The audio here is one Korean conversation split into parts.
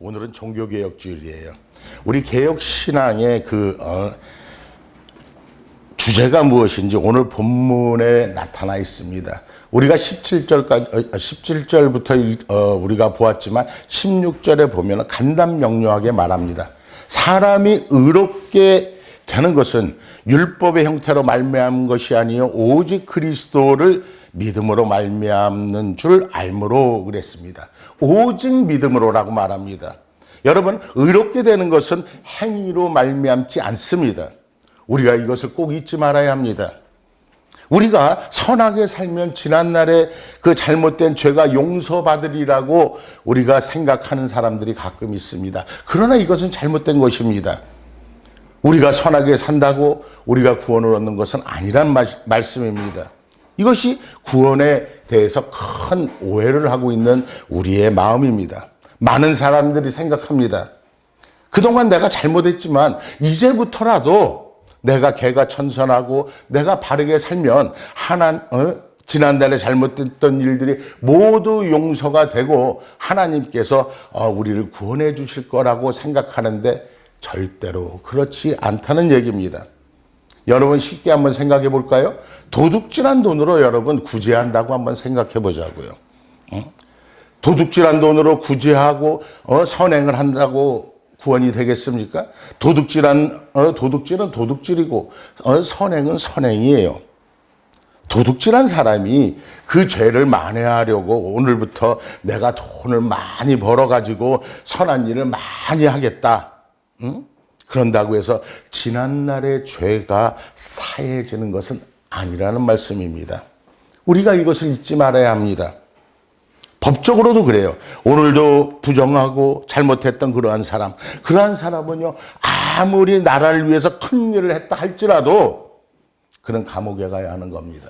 오늘은 종교개혁주일이에요. 우리 개혁신앙의 주제가 무엇인지 오늘 본문에 나타나 있습니다. 우리가 17절부터 우리가 보았지만 16절에 보면 간단명료하게 말합니다. 사람이 의롭게 되는 것은 율법의 형태로 말미암은 것이 아니요 오직 그리스도를 믿음으로 말미암는 줄 알므로 그랬습니다. 오직 믿음으로라고 말합니다. 여러분, 의롭게 되는 것은 행위로 말미암지 않습니다. 우리가 이것을 꼭 잊지 말아야 합니다. 우리가 선하게 살면 지난날에 그 잘못된 죄가 용서받으리라고 우리가 생각하는 사람들이 가끔 있습니다. 그러나 이것은 잘못된 것입니다. 우리가 선하게 산다고 우리가 구원을 얻는 것은 아니란 말씀입니다. 이것이 구원에 대해서 큰 오해를 하고 있는 우리의 마음입니다. 많은 사람들이 생각합니다. 그동안 내가 잘못했지만 이제부터라도 내가 개가천선하고 내가 바르게 살면 지난달에 잘못됐던 일들이 모두 용서가 되고 하나님께서 우리를 구원해 주실 거라고 생각하는데 절대로 그렇지 않다는 얘기입니다. 여러분 쉽게 한번 생각해 볼까요? 도둑질한 돈으로 여러분 구제한다고 한번 생각해 보자고요. 도둑질한 돈으로 구제하고 선행을 한다고 구원이 되겠습니까? 도둑질은 도둑질이고 선행은 선행이에요. 도둑질한 사람이 그 죄를 만회하려고 오늘부터 내가 돈을 많이 벌어가지고 선한 일을 많이 하겠다. 그런다고 해서 지난날의 죄가 사해지는 것은 아니라는 말씀입니다. 우리가 이것을 잊지 말아야 합니다. 법적으로도 그래요. 오늘도 부정하고 잘못했던 그러한 사람은요, 아무리 나라를 위해서 큰 일을 했다 할지라도 그는 감옥에 가야 하는 겁니다.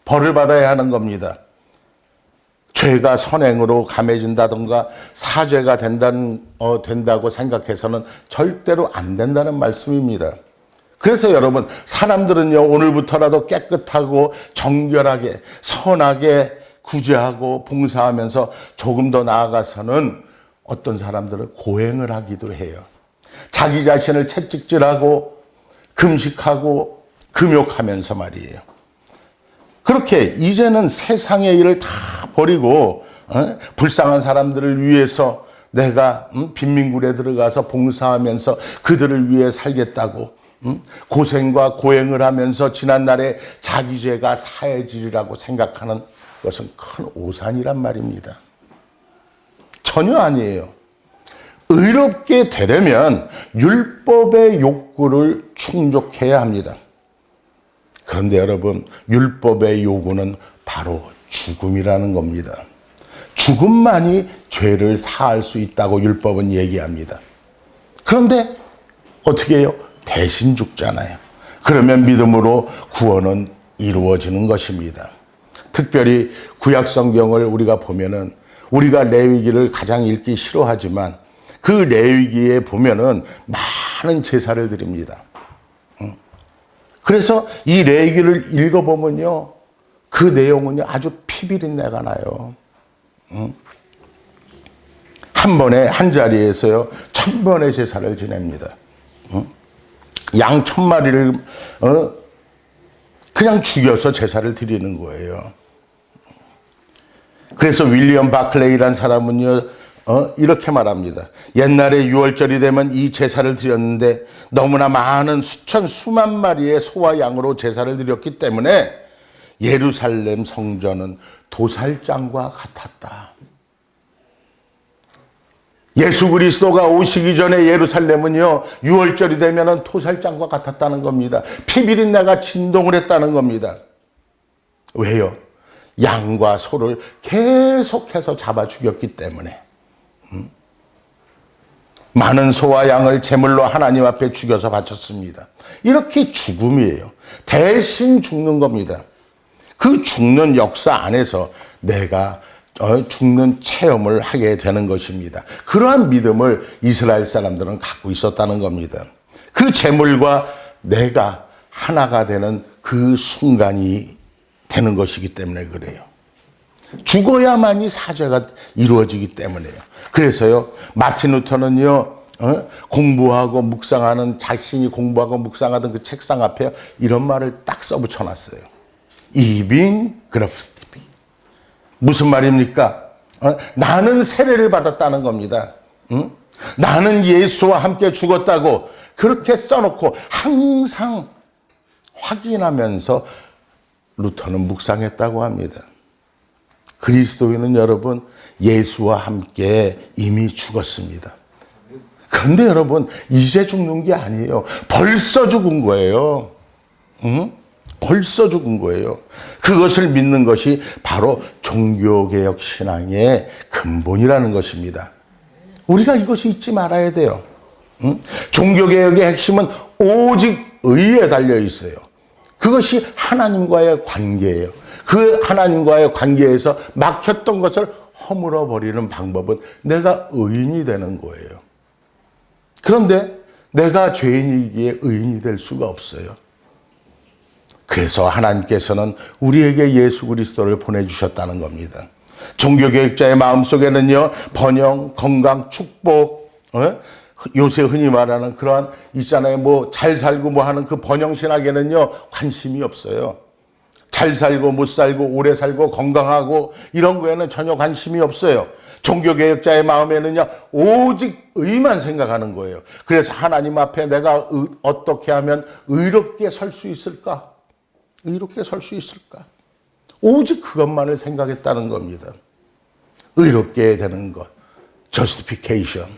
벌을 받아야 하는 겁니다. 죄가 선행으로 감해진다든가 사죄가 된다고 생각해서는 절대로 안 된다는 말씀입니다. 그래서 여러분, 사람들은요, 오늘부터라도 깨끗하고 정결하게 선하게 구제하고 봉사하면서 조금 더 나아가서는 어떤 사람들은 고행을 하기도 해요. 자기 자신을 채찍질하고 금식하고 금욕하면서 말이에요. 그렇게 이제는 세상의 일을 다 버리고 불쌍한 사람들을 위해서 내가 빈민굴에 들어가서 봉사하면서 그들을 위해 살겠다고 고생과 고행을 하면서 지난날에 자기 죄가 사해지리라고 생각하는 것은 큰 오산이란 말입니다. 전혀 아니에요. 의롭게 되려면 율법의 욕구를 충족해야 합니다. 그런데 여러분, 율법의 요구는 바로 죽음이라는 겁니다. 죽음만이 죄를 사할 수 있다고 율법은 얘기합니다. 그런데 어떻게 해요? 대신 죽잖아요. 그러면 믿음으로 구원은 이루어지는 것입니다. 특별히 구약 성경을 우리가 보면은 우리가 레위기를 가장 읽기 싫어하지만 그 레위기에 보면은 많은 제사를 드립니다. 그래서 이 레위기를 읽어보면요, 그 내용은요 아주 피비린내가 나요. 한 번에 한 자리에서요 1000번의 제사를 지냅니다. 양 1000마리를 그냥 죽여서 제사를 드리는 거예요. 그래서 윌리엄 바클레이라는 사람은요 이렇게 말합니다. 옛날에 6월절이 되면 이 제사를 드렸는데 너무나 많은 수만 마리의 소와 양으로 제사를 드렸기 때문에 예루살렘 성전은 도살장과 같았다. 예수 그리스도가 오시기 전에 예루살렘은요 6월절이 되면 도살장과 같았다는 겁니다. 피비린내가 진동을 했다는 겁니다. 왜요? 양과 소를 계속해서 잡아 죽였기 때문에. 많은 소와 양을 제물로 하나님 앞에 죽여서 바쳤습니다. 이렇게 죽음이에요. 대신 죽는 겁니다. 그 죽는 역사 안에서 내가 죽는 체험을 하게 되는 것입니다. 그러한 믿음을 이스라엘 사람들은 갖고 있었다는 겁니다. 그 제물과 내가 하나가 되는 그 순간이 되는 것이기 때문에 그래요. 죽어야만이 사죄가 이루어지기 때문에요. 그래서요, 마틴 루터는요, 공부하고 묵상하는, 자신이 공부하고 묵상하던 그 책상 앞에 이런 말을 딱 써붙여놨어요. 이빈 그라프티비. 무슨 말입니까? 나는 세례를 받았다는 겁니다. 나는 예수와 함께 죽었다고 그렇게 써놓고 항상 확인하면서 루터는 묵상했다고 합니다. 그리스도인은 여러분 예수와 함께 이미 죽었습니다. 그런데 여러분 이제 죽는 게 아니에요. 벌써 죽은 거예요. 벌써 죽은 거예요. 그것을 믿는 것이 바로 종교개혁 신앙의 근본이라는 것입니다. 우리가 이것을 잊지 말아야 돼요. 종교개혁의 핵심은 오직 의에 달려 있어요. 그것이 하나님과의 관계예요. 그 하나님과의 관계에서 막혔던 것을 허물어 버리는 방법은 내가 의인이 되는 거예요. 그런데 내가 죄인이기에 의인이 될 수가 없어요. 그래서 하나님께서는 우리에게 예수 그리스도를 보내주셨다는 겁니다. 종교개혁자의 마음속에는요, 번영, 건강, 축복, 요새 흔히 말하는 그러한 있잖아요. 뭐 잘 살고 뭐 하는 그 번영신학에는요, 관심이 없어요. 잘 살고 못 살고 오래 살고 건강하고 이런 거에는 전혀 관심이 없어요. 종교개혁자의 마음에는요, 오직 의만 생각하는 거예요. 그래서 하나님 앞에 내가 어떻게 하면 의롭게 설 수 있을까? 의롭게 설 수 있을까? 오직 그것만을 생각했다는 겁니다. 의롭게 되는 것. justification.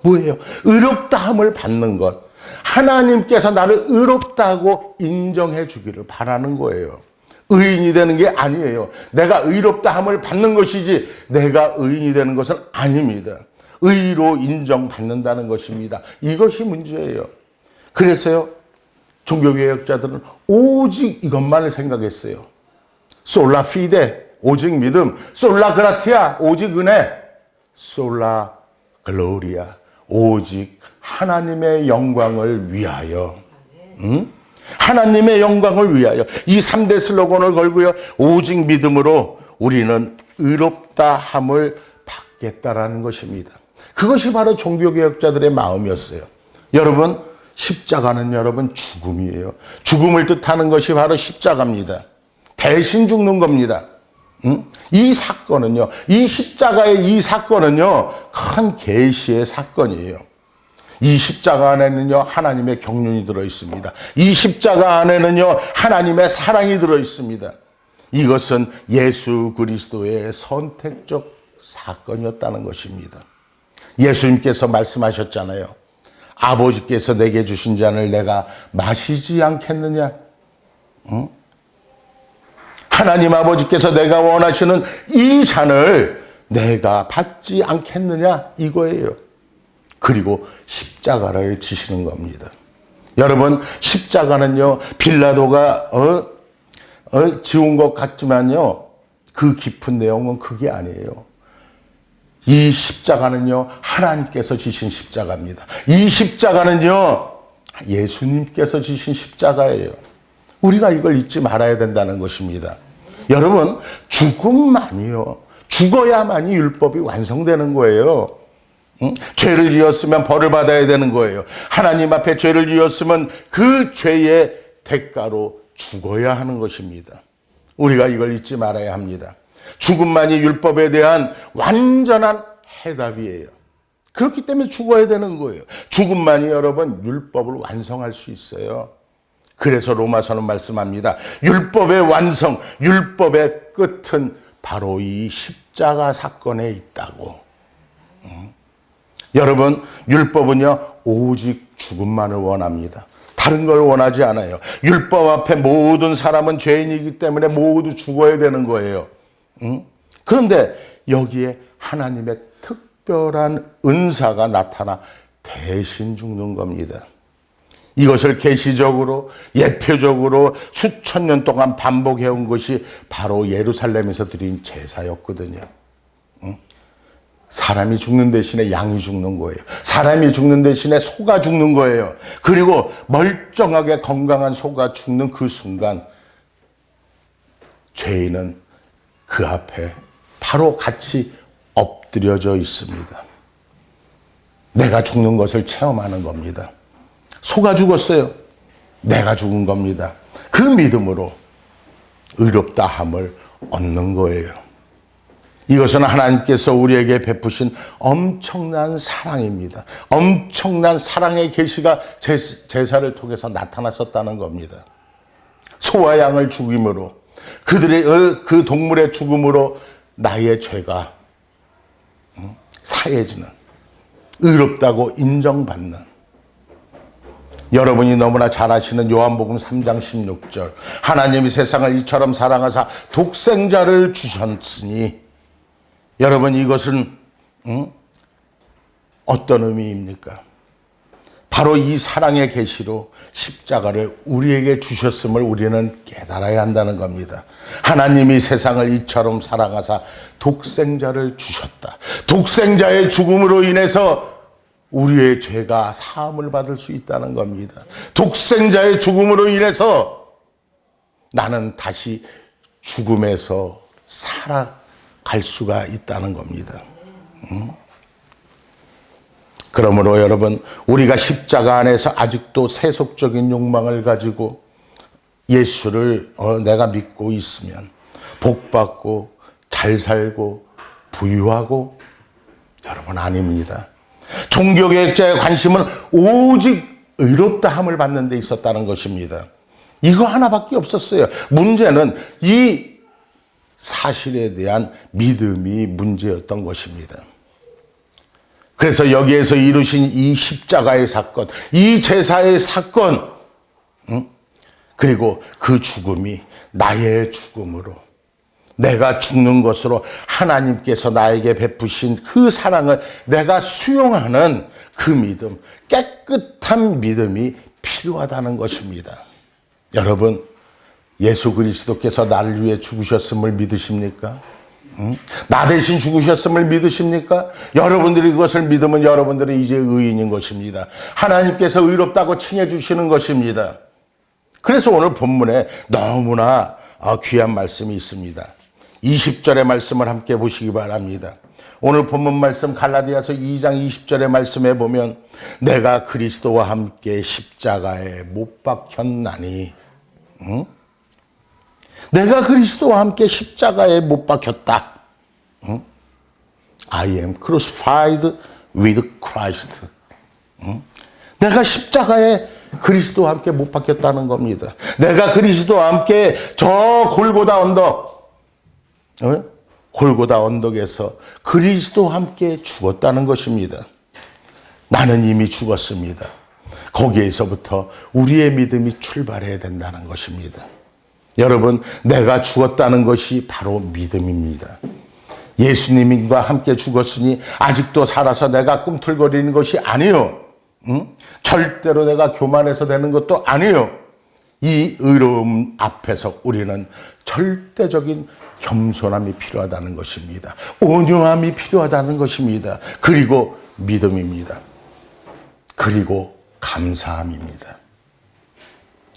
뭐예요? 의롭다함을 받는 것. 하나님께서 나를 의롭다고 인정해 주기를 바라는 거예요. 의인이 되는 게 아니에요. 내가 의롭다함을 받는 것이지 내가 의인이 되는 것은 아닙니다. 의로 인정받는다는 것입니다. 이것이 문제예요. 그래서요, 종교개혁자들은 오직 이것만을 생각했어요. 솔라 피데, 오직 믿음. 솔라 그라티아, 오직 은혜. 솔라 글로리아, 오직 하나님의 영광을 위하여. 하나님의 영광을 위하여. 이 3대 슬로건을 걸고요, 오직 믿음으로 우리는 의롭다 함을 받겠다라는 것입니다. 그것이 바로 종교개혁자들의 마음이었어요. 여러분, 십자가는 여러분 죽음이에요. 죽음을 뜻하는 것이 바로 십자가입니다. 대신 죽는 겁니다. 이 사건은요, 이 십자가의 이 사건은요, 큰 계시의 사건이에요. 이 십자가 안에는요, 하나님의 경륜이 들어 있습니다. 이 십자가 안에는요, 하나님의 사랑이 들어 있습니다. 이것은 예수 그리스도의 선택적 사건이었다는 것입니다. 예수님께서 말씀하셨잖아요. 아버지께서 내게 주신 잔을 내가 마시지 않겠느냐? 하나님 아버지께서 내가 원하시는 이 잔을 내가 받지 않겠느냐? 이거예요. 그리고 십자가를 지시는 겁니다. 여러분, 십자가는요, 빌라도가 지운 것 같지만요, 그 깊은 내용은 그게 아니에요. 이 십자가는요, 하나님께서 지신 십자가입니다. 이 십자가는요, 예수님께서 지신 십자가예요. 우리가 이걸 잊지 말아야 된다는 것입니다. 여러분, 죽음만이요, 죽어야만이 율법이 완성되는 거예요. 죄를 지었으면 벌을 받아야 되는 거예요. 하나님 앞에 죄를 지었으면 그 죄의 대가로 죽어야 하는 것입니다. 우리가 이걸 잊지 말아야 합니다. 죽음만이 율법에 대한 완전한 해답이에요. 그렇기 때문에 죽어야 되는 거예요. 죽음만이 여러분 율법을 완성할 수 있어요. 그래서 로마서는 말씀합니다. 율법의 완성, 율법의 끝은 바로 이 십자가 사건에 있다고. 여러분, 율법은요, 오직 죽음만을 원합니다. 다른 걸 원하지 않아요. 율법 앞에 모든 사람은 죄인이기 때문에 모두 죽어야 되는 거예요. 그런데 여기에 하나님의 특별한 은사가 나타나 대신 죽는 겁니다. 이것을 계시적으로, 예표적으로 수천 년 동안 반복해온 것이 바로 예루살렘에서 드린 제사였거든요. 사람이 죽는 대신에 양이 죽는 거예요. 사람이 죽는 대신에 소가 죽는 거예요. 그리고 멀쩡하게 건강한 소가 죽는 그 순간 죄인은 그 그 앞에 바로 같이 엎드려져 있습니다. 내가 죽는 것을 체험하는 겁니다. 소가 죽었어요. 내가 죽은 겁니다. 그 믿음으로 의롭다함을 얻는 거예요. 이것은 하나님께서 우리에게 베푸신 엄청난 사랑입니다. 엄청난 사랑의 계시가 제사를 통해서 나타났었다는 겁니다. 소와 양을 죽임으로, 그들의 그 동물의 죽음으로 나의 죄가 사해지는, 의롭다고 인정받는, 여러분이 너무나 잘 아시는 요한복음 3장 16절, 하나님이 세상을 이처럼 사랑하사 독생자를 주셨으니, 여러분 이것은 어떤 의미입니까? 바로 이 사랑의 계시로 십자가를 우리에게 주셨음을 우리는 깨달아야 한다는 겁니다. 하나님이 세상을 이처럼 사랑하사 독생자를 주셨다. 독생자의 죽음으로 인해서 우리의 죄가 사함을 받을 수 있다는 겁니다. 독생자의 죽음으로 인해서 나는 다시 죽음에서 살아갈 수가 있다는 겁니다. 그러므로 여러분, 우리가 십자가 안에서 아직도 세속적인 욕망을 가지고 예수를 내가 믿고 있으면 복받고 잘 살고 부유하고, 여러분 아닙니다. 종교개혁자의 관심은 오직 의롭다함을 받는 데 있었다는 것입니다. 이거 하나밖에 없었어요. 문제는 이 사실에 대한 믿음이 문제였던 것입니다. 그래서 여기에서 이루신 이 십자가의 사건, 이 제사의 사건, 그리고 그 죽음이 나의 죽음으로, 내가 죽는 것으로 하나님께서 나에게 베푸신 그 사랑을 내가 수용하는 그 믿음, 깨끗한 믿음이 필요하다는 것입니다. 여러분, 예수 그리스도께서 나를 위해 죽으셨음을 믿으십니까? 나 대신 죽으셨음을 믿으십니까? 여러분들이 그것을 믿으면 여러분들은 이제 의인인 것입니다. 하나님께서 의롭다고 칭해 주시는 것입니다. 그래서 오늘 본문에 너무나 귀한 말씀이 있습니다. 20절의 말씀을 함께 보시기 바랍니다. 오늘 본문 말씀 갈라디아서 2장 20절의 말씀에 보면, 내가 그리스도와 함께 십자가에 못 박혔나니, 내가 그리스도와 함께 십자가에 못 박혔다. I am crucified with Christ. 내가 십자가에 그리스도와 함께 못 박혔다는 겁니다. 내가 그리스도와 함께 저 골고다 언덕, 골고다 언덕에서 그리스도와 함께 죽었다는 것입니다. 나는 이미 죽었습니다. 거기에서부터 우리의 믿음이 출발해야 된다는 것입니다. 여러분, 내가 죽었다는 것이 바로 믿음입니다. 예수님과 함께 죽었으니 아직도 살아서 내가 꿈틀거리는 것이 아니요. 절대로 내가 교만해서 되는 것도 아니요. 이 의로움 앞에서 우리는 절대적인 겸손함이 필요하다는 것입니다. 온유함이 필요하다는 것입니다. 그리고 믿음입니다. 그리고 감사함입니다.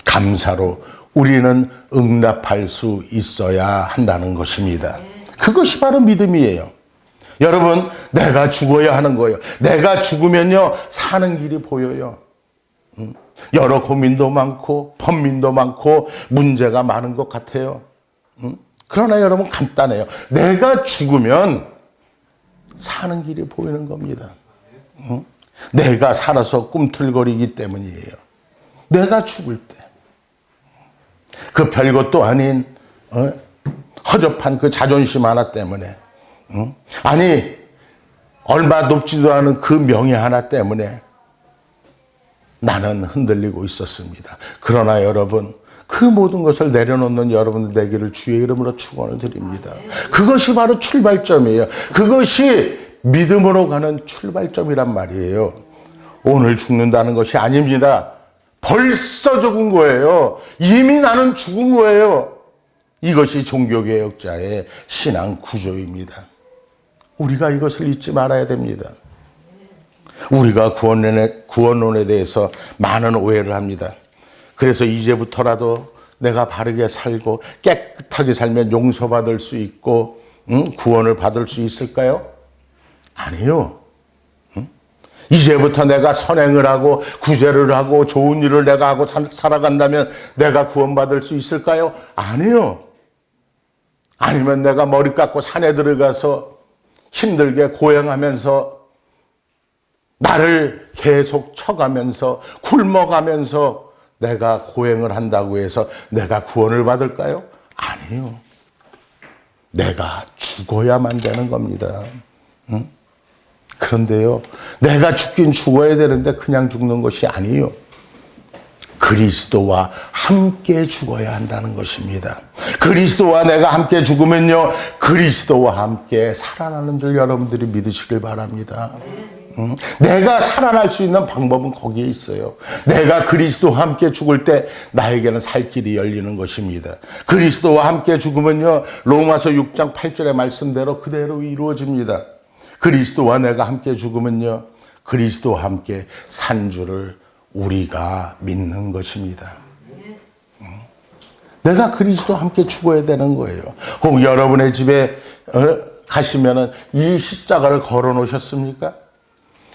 감사로 우리는 응답할 수 있어야 한다는 것입니다. 그것이 바로 믿음이에요. 여러분, 내가 죽어야 하는 거예요. 내가 죽으면요, 사는 길이 보여요. 여러 고민도 많고 번민도 많고 문제가 많은 것 같아요. 그러나 여러분, 간단해요. 내가 죽으면 사는 길이 보이는 겁니다. 내가 살아서 꿈틀거리기 때문이에요. 내가 죽을 때 그 별것도 아닌 허접한 그 자존심 하나 때문에, 아니 얼마 높지도 않은 그 명예 하나 때문에 나는 흔들리고 있었습니다. 그러나 여러분, 그 모든 것을 내려놓는 여러분들 되기를 주의 이름으로 축원을 드립니다. 그것이 바로 출발점이에요. 그것이 믿음으로 가는 출발점이란 말이에요. 오늘 죽는다는 것이 아닙니다. 벌써 죽은 거예요. 이미 나는 죽은 거예요. 이것이 종교개혁자의 신앙 구조입니다. 우리가 이것을 잊지 말아야 됩니다. 우리가 구원론에 대해서 많은 오해를 합니다. 그래서 이제부터라도 내가 바르게 살고 깨끗하게 살면 용서받을 수 있고 구원을 받을 수 있을까요? 아니요. 이제부터 내가 선행을 하고 구제를 하고 좋은 일을 내가 하고 살아간다면 내가 구원받을 수 있을까요? 아니요. 아니면 내가 머리 깎고 산에 들어가서 힘들게 고행하면서 나를 계속 쳐가면서 굶어가면서 내가 고행을 한다고 해서 내가 구원을 받을까요? 아니요. 내가 죽어야만 되는 겁니다. 응? 그런데요, 내가 죽긴 죽어야 되는데 그냥 죽는 것이 아니요. 그리스도와 함께 죽어야 한다는 것입니다. 그리스도와 내가 함께 죽으면요, 그리스도와 함께 살아나는 줄 여러분들이 믿으시길 바랍니다. 내가 살아날 수 있는 방법은 거기에 있어요. 내가 그리스도와 함께 죽을 때 나에게는 살 길이 열리는 것입니다. 그리스도와 함께 죽으면요, 로마서 6장 8절의 말씀대로 그대로 이루어집니다. 그리스도와 내가 함께 죽으면요, 그리스도와 함께 산 줄을 우리가 믿는 것입니다. 내가 그리스도와 함께 죽어야 되는 거예요. 혹 여러분의 집에 가시면은 이 십자가를 걸어 놓으셨습니까?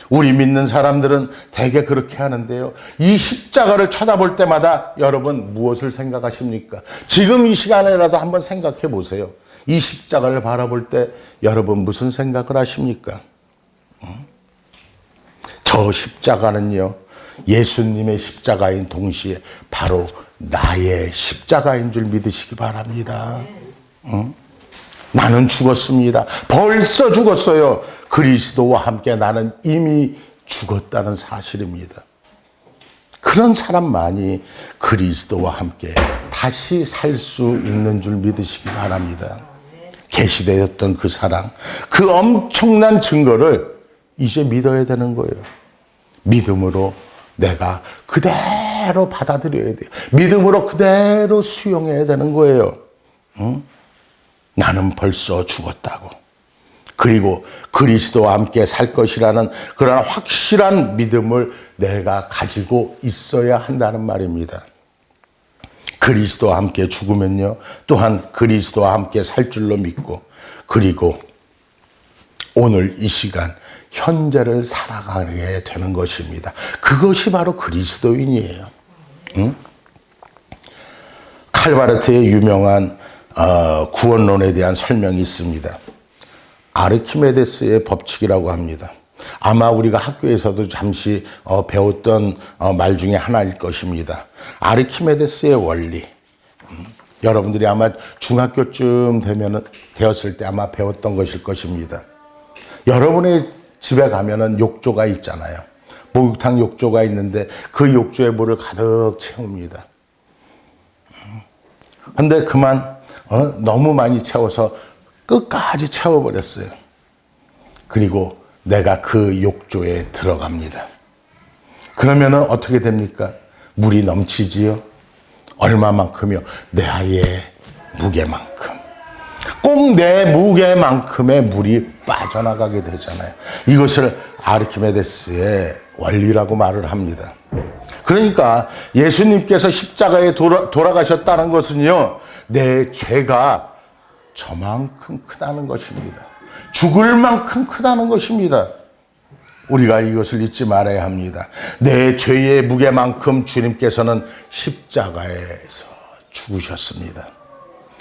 우리 믿는 사람들은 대개 그렇게 하는데요. 이 십자가를 쳐다볼 때마다 여러분 무엇을 생각하십니까? 지금 이 시간에라도 한번 생각해 보세요. 이 십자가를 바라볼 때 여러분 무슨 생각을 하십니까? 저 십자가는요, 예수님의 십자가인 동시에 바로 나의 십자가인 줄 믿으시기 바랍니다. 나는 죽었습니다. 벌써 죽었어요. 그리스도와 함께 나는 이미 죽었다는 사실입니다. 그런 사람만이 그리스도와 함께 다시 살 수 있는 줄 믿으시기 바랍니다. 계시되었던 그 사랑, 그 엄청난 증거를 이제 믿어야 되는 거예요. 믿음으로 내가 그대로 받아들여야 돼요. 믿음으로 그대로 수용해야 되는 거예요. 나는 벌써 죽었다고. 그리고 그리스도와 함께 살 것이라는 그런 확실한 믿음을 내가 가지고 있어야 한다는 말입니다. 그리스도와 함께 죽으면요, 또한 그리스도와 함께 살 줄로 믿고, 그리고 오늘 이 시간 현재를 살아가게 되는 것입니다. 그것이 바로 그리스도인이에요. 칼바르트의 유명한 구원론에 대한 설명이 있습니다. 아르키메데스의 법칙이라고 합니다. 아마 우리가 학교에서도 잠시 배웠던 말 중에 하나일 것입니다. 아르키메데스의 원리. 여러분들이 아마 중학교쯤 되었을 때 아마 배웠던 것일 것입니다. 여러분의 집에 가면은 욕조가 있잖아요. 목욕탕 욕조가 있는데 그 욕조에 물을 가득 채웁니다. 근데 그만 너무 많이 채워서 끝까지 채워버렸어요. 그리고 내가 그 욕조에 들어갑니다. 그러면은 어떻게 됩니까? 물이 넘치지요? 얼마만큼이요? 내 아이의 무게만큼. 꼭 내 무게만큼의 물이 빠져나가게 되잖아요. 이것을 아르키메데스의 원리라고 말을 합니다. 그러니까 예수님께서 십자가에 돌아가셨다는 것은요, 내 죄가 저만큼 크다는 것입니다. 죽을 만큼 크다는 것입니다. 우리가 이것을 잊지 말아야 합니다. 내 죄의 무게만큼 주님께서는 십자가에서 죽으셨습니다.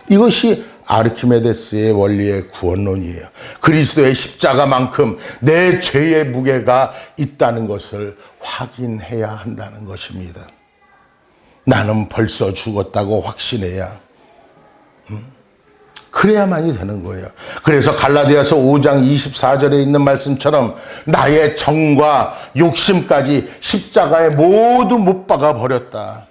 이것이 아르키메데스의 원리의 구원론이에요. 그리스도의 십자가만큼 내 죄의 무게가 있다는 것을 확인해야 한다는 것입니다. 나는 벌써 죽었다고 확신해야 그래야만이 되는 거예요. 그래서 갈라디아서 5장 24절에 있는 말씀처럼 나의 정과 욕심까지 십자가에 모두 못 박아 버렸다.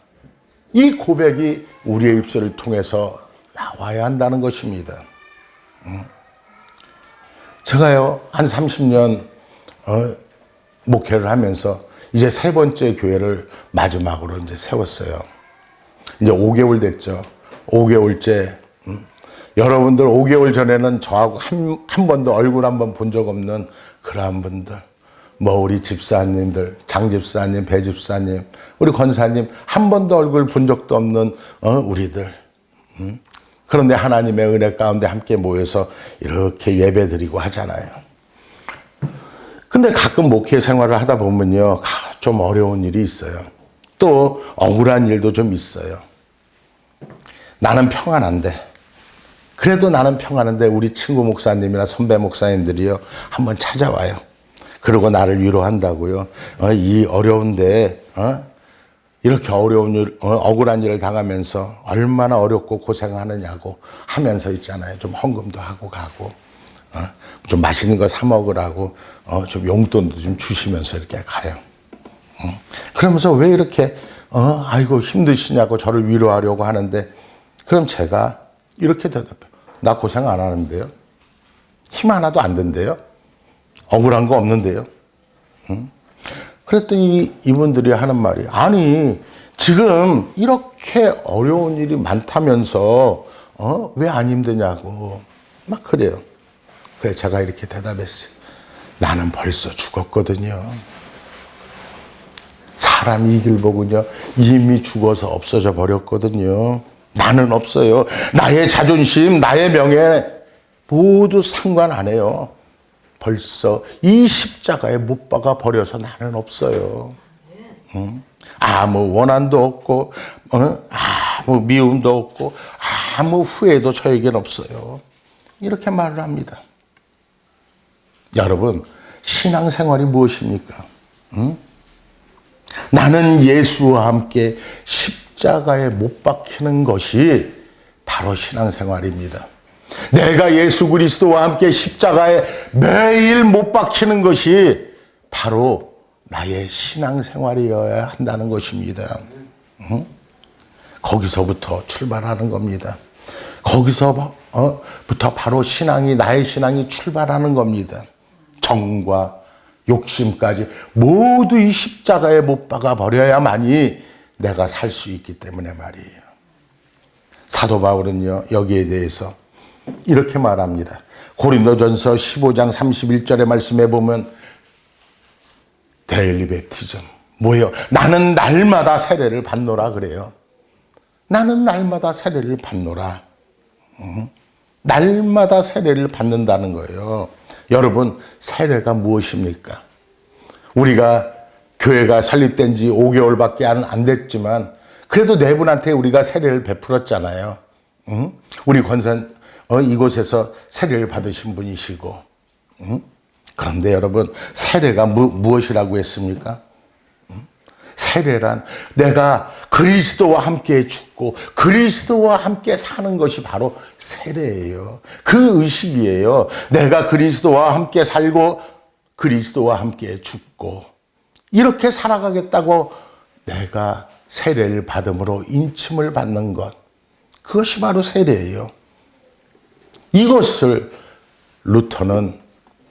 이 고백이 우리의 입술을 통해서 나와야 한다는 것입니다. 제가요, 한 30년 목회를 하면서 이제 세 번째 교회를 마지막으로 이제 세웠어요. 이제 5개월 됐죠. 5개월째. 여러분들 5개월 전에는 저하고 한 번도 얼굴 한 번 본 적 없는 그러한 분들. 뭐 우리 집사님들, 장 집사님, 배 집사님, 우리 권사님 한 번도 얼굴 본 적도 없는 우리들. 그런데 하나님의 은혜 가운데 함께 모여서 이렇게 예배드리고 하잖아요. 근데 가끔 목회 생활을 하다 보면요, 좀 어려운 일이 있어요. 또 억울한 일도 좀 있어요. 나는 평안한데, 그래도 나는 평안한데 우리 친구 목사님이나 선배 목사님들이요, 한번 찾아와요. 그리고 나를 위로한다고요. 이 어려운데 이렇게 어려운 일, 억울한 일을 당하면서 얼마나 어렵고 고생하느냐고 하면서 있잖아요. 좀 헌금도 하고 가고, 좀 맛있는 거 사 먹으라고 좀 용돈도 좀 주시면서 이렇게 가요. 그러면서 왜 이렇게 아이고 힘드시냐고 저를 위로하려고 하는데, 그럼 제가 이렇게 대답해요. 나 고생 안 하는데요. 힘 하나도 안 든대요. 억울한 거 없는데요. 그랬더니 이분들이 하는 말이, 아니 지금 이렇게 어려운 일이 많다면서 왜 안 힘드냐고 막 그래요. 그래서 제가 이렇게 대답했어요. 나는 벌써 죽었거든요. 사람이 이 길 보군요, 이미 죽어서 없어져 버렸거든요. 나는 없어요. 나의 자존심, 나의 명예 모두 상관 안 해요. 벌써 이 십자가에 못 박아 버려서 나는 없어요. 아무 원한도 없고, 아무 미움도 없고, 아무 후회도 저에겐 없어요. 이렇게 말을 합니다. 여러분, 신앙생활이 무엇입니까? 나는 예수와 함께 십자가에 못 박히는 것이 바로 신앙생활입니다. 내가 예수 그리스도와 함께 십자가에 매일 못 박히는 것이 바로 나의 신앙생활이어야 한다는 것입니다. 거기서부터 출발하는 겁니다. 거기서부터 바로 나의 신앙이 출발하는 겁니다. 정과 욕심까지 모두 이 십자가에 못 박아 버려야만이 내가 살 수 있기 때문에 말이에요. 사도 바울은요, 여기에 대해서 이렇게 말합니다. 고린도전서 15장 31절의 말씀에 보면 데일리 베프티즘 뭐예요? 나는 날마다 세례를 받노라 그래요. 나는 날마다 세례를 받노라. 날마다 세례를 받는다는 거예요. 여러분, 세례가 무엇입니까? 우리가 교회가 설립된 지 5개월밖에 안 됐지만 그래도 네 분한테 우리가 세례를 베풀었잖아요. 우리 권사님 이곳에서 세례를 받으신 분이시고, 그런데 여러분, 세례가 무엇이라고 했습니까? 세례란 내가 그리스도와 함께 죽고 그리스도와 함께 사는 것이 바로 세례예요. 그 의식이에요. 내가 그리스도와 함께 살고 그리스도와 함께 죽고 이렇게 살아가겠다고 내가 세례를 받음으로 인침을 받는 것, 그것이 바로 세례예요. 이것을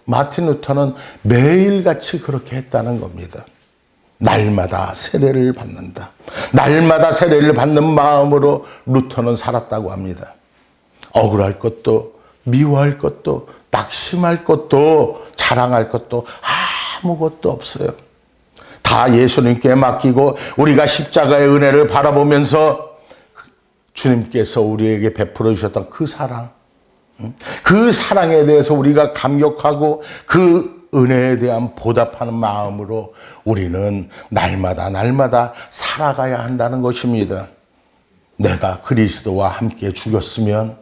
마틴 루터는 매일같이 그렇게 했다는 겁니다. 날마다 세례를 받는다. 날마다 세례를 받는 마음으로 루터는 살았다고 합니다. 억울할 것도, 미워할 것도, 낙심할 것도, 자랑할 것도 아무것도 없어요. 다 예수님께 맡기고 우리가 십자가의 은혜를 바라보면서 주님께서 우리에게 베풀어 주셨던 그 사랑, 그 사랑에 대해서 우리가 감격하고 그 은혜에 대한 보답하는 마음으로 우리는 날마다 살아가야 한다는 것입니다. 내가 그리스도와 함께 죽었으면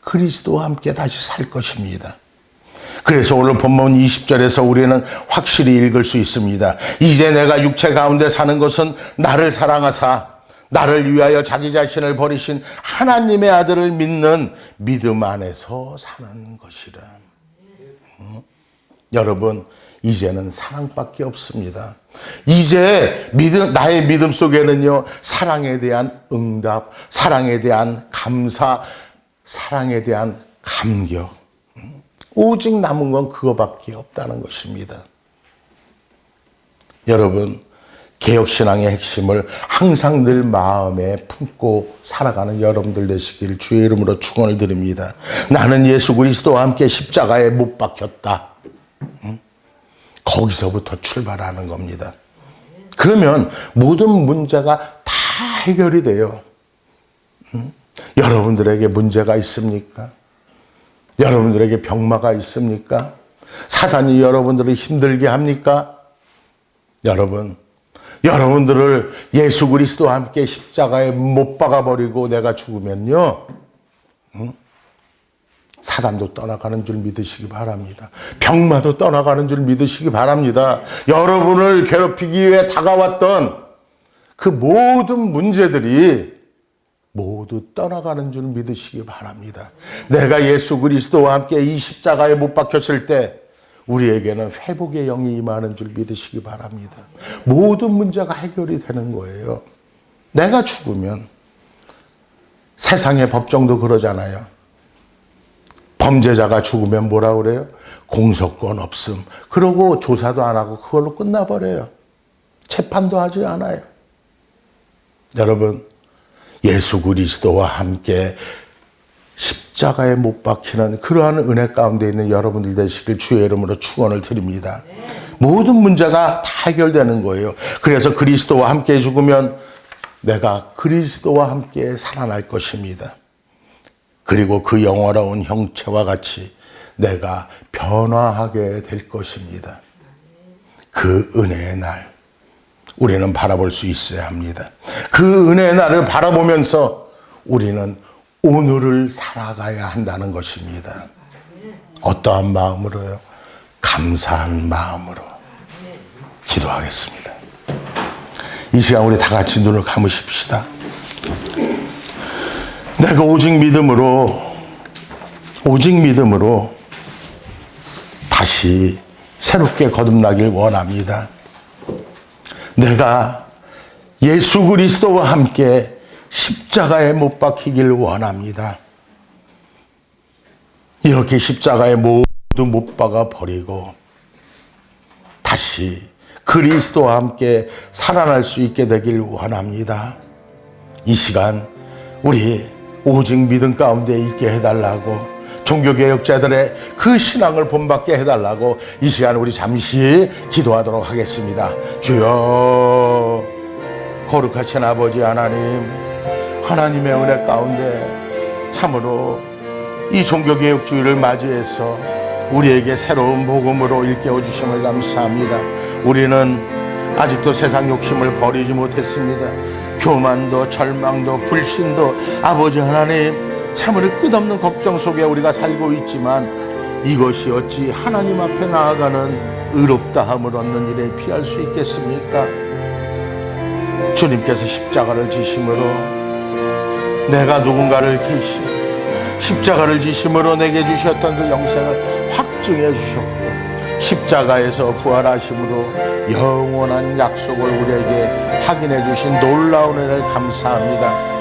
그리스도와 함께 다시 살 것입니다. 그래서 오늘 본문 20절에서 우리는 확실히 읽을 수 있습니다. 이제 내가 육체 가운데 사는 것은 나를 사랑하사 나를 위하여 자기 자신을 버리신 하나님의 아들을 믿는 믿음 안에서 사는 것이라. 여러분, 이제는 사랑밖에 없습니다. 이제 나의 믿음 속에는요, 사랑에 대한 응답, 사랑에 대한 감사, 사랑에 대한 감격, 오직 남은 건 그거밖에 없다는 것입니다. 여러분, 개혁신앙의 핵심을 항상 늘 마음에 품고 살아가는 여러분들 되시길 주의 이름으로 축원을 드립니다. 나는 예수 그리스도와 함께 십자가에 못 박혔다. 거기서부터 출발하는 겁니다. 그러면 모든 문제가 다 해결이 돼요. 여러분들에게 문제가 있습니까? 여러분들에게 병마가 있습니까? 사단이 여러분들을 힘들게 합니까? 여러분들을 예수 그리스도와 함께 십자가에 못 박아버리고 내가 죽으면요, 사단도 떠나가는 줄 믿으시기 바랍니다. 병마도 떠나가는 줄 믿으시기 바랍니다. 여러분을 괴롭히기 위해 다가왔던 그 모든 문제들이 모두 떠나가는 줄 믿으시기 바랍니다. 내가 예수 그리스도와 함께 이 십자가에 못 박혔을 때 우리에게는 회복의 영이 임하는 줄 믿으시기 바랍니다. 모든 문제가 해결이 되는 거예요. 내가 죽으면 세상의 법정도 그러잖아요. 범죄자가 죽으면 뭐라 그래요? 공소권 없음. 그러고 조사도 안 하고 그걸로 끝나버려요. 재판도 하지 않아요. 여러분, 예수 그리스도와 함께 십자가에 못 박히는 그러한 은혜 가운데 있는 여러분들 되시길 주의 이름으로 축원을 드립니다. 모든 문제가 다 해결되는 거예요. 그래서 그리스도와 함께 죽으면 내가 그리스도와 함께 살아날 것입니다. 그리고 그 영원로운 형체와 같이 내가 변화하게 될 것입니다. 그 은혜의 날 우리는 바라볼 수 있어야 합니다. 그 은혜의 날을 바라보면서 우리는 오늘을 살아가야 한다는 것입니다. 어떠한 마음으로요? 감사한 마음으로 기도하겠습니다. 이 시간 우리 다 같이 눈을 감으십시다. 내가 오직 믿음으로 다시 새롭게 거듭나길 원합니다. 내가 예수 그리스도와 함께 십자가에 못 박히길 원합니다. 이렇게 십자가에 모두 못 박아 버리고 다시 그리스도와 함께 살아날 수 있게 되길 원합니다. 이 시간 우리 오직 믿음 가운데 있게 해달라고, 종교개혁자들의 그 신앙을 본받게 해달라고 이 시간 우리 잠시 기도하도록 하겠습니다. 주여, 거룩하신 아버지 하나님, 하나님의 은혜 가운데 참으로 이 종교개혁주의를 맞이해서 우리에게 새로운 복음으로 일깨워 주심을 감사합니다. 우리는 아직도 세상 욕심을 버리지 못했습니다. 교만도 절망도 불신도 아버지 하나님 참으로 끝없는 걱정 속에 우리가 살고 있지만 이것이 어찌 하나님 앞에 나아가는 의롭다함을 얻는 일에 피할 수 있겠습니까? 주님께서 십자가를 지심으로 내가 누군가를 십자가를 지심으로 내게 주셨던 그 영생을 확증해 주셨고 십자가에서 부활하심으로 영원한 약속을 우리에게 확인해 주신 놀라운 은혜를 감사합니다.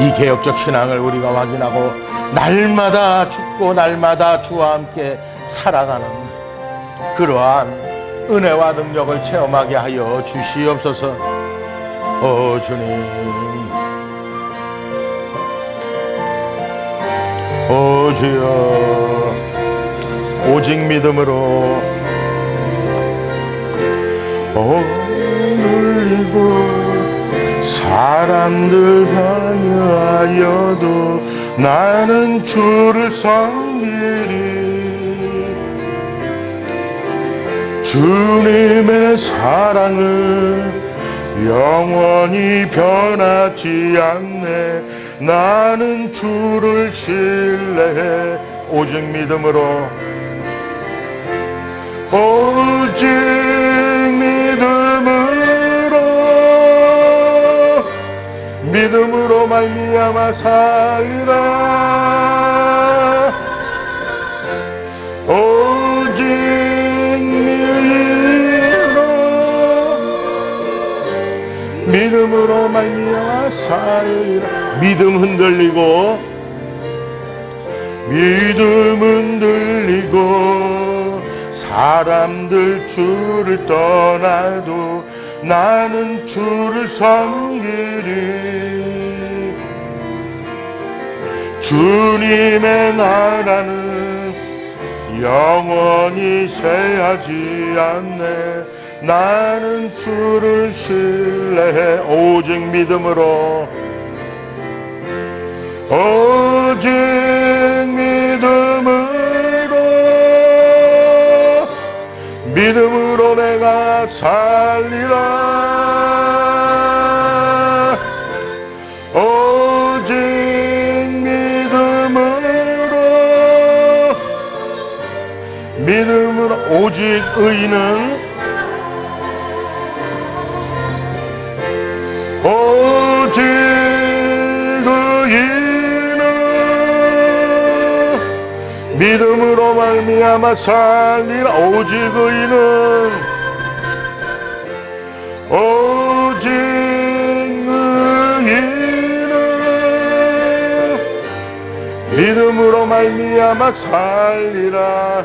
이 개혁적 신앙을 우리가 확인하고 날마다 죽고 날마다 주와 함께 살아가는 그러한 은혜와 능력을 체험하게 하여 주시옵소서. 오 주님, 오 주여, 오직 믿음으로 늘리고 사람들 강요하여도 나는 주를 섬기리. 주님의 사랑은 영원히 변하지 않네. 나는 주를 신뢰해. 오직 믿음으로, 오직 믿음으로 말미암아 살리라. 오직 믿음으로 말미암아 살리라. 믿음 흔들리고 사람들 주를 떠나도 나는 주를 섬기리. 주님의 나라는 영원히 쇠하지 않네. 나는 주를 신뢰해. 오직 믿음으로, 오직 믿음으로 내가 살리라. 오직 믿음으로 오직 의인은 오직 의인은 믿음으로 말미암아 살리라. 오직 의인은 오직 의인은 믿음으로 말미암아 살리라.